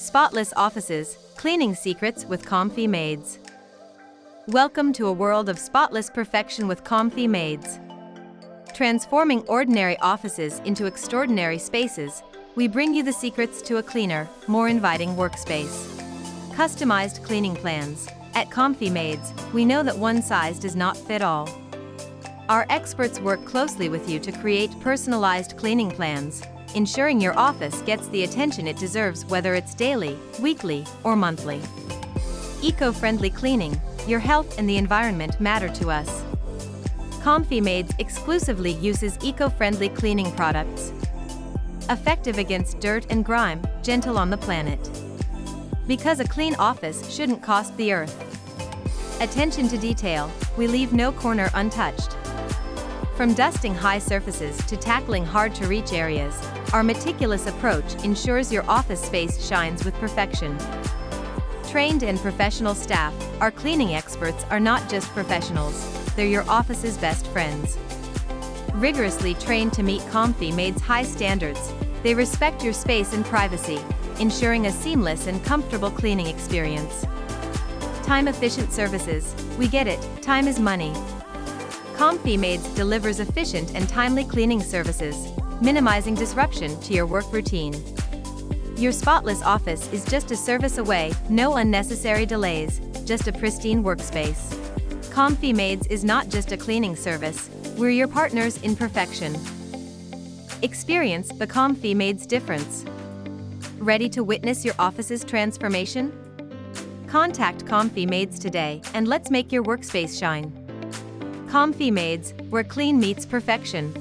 Spotless Offices Cleaning Secrets with Komnffy Maids. Welcome to a world of spotless perfection with Komnffy Maids. Transforming ordinary offices into extraordinary spaces, we bring you the secrets to a cleaner, more inviting workspace. Customized cleaning plans. At Komnffy Maids, we know that one size does not fit all. Our experts work closely with you to create personalized cleaning plans, ensuring your office gets the attention it deserves, whether it's daily, weekly, or monthly. Eco-friendly cleaning. Your health and the environment matter to us. Komnffy Maids exclusively uses eco-friendly cleaning products. Effective against dirt and grime, gentle on the planet. Because a clean office shouldn't cost the earth. Attention to detail. We leave no corner untouched. From dusting high surfaces to tackling hard-to-reach areas, our meticulous approach ensures your office space shines with perfection. Trained and professional staff, our cleaning experts are not just professionals, they're your office's best friends. Rigorously trained to meet Komnffy Maids' high standards, they respect your space and privacy, ensuring a seamless and comfortable cleaning experience. Time-efficient services. We get it, time is money. Komnffy Maids delivers efficient and timely cleaning services, minimizing disruption to your work routine. Your spotless office is just a service away, no unnecessary delays, just a pristine workspace. Komnffy Maids is not just a cleaning service, we're your partners in perfection. Experience the Komnffy Maids difference. Ready to witness your office's transformation? Contact Komnffy Maids today and let's make your workspace shine. Komnffy Maids, where clean meets perfection.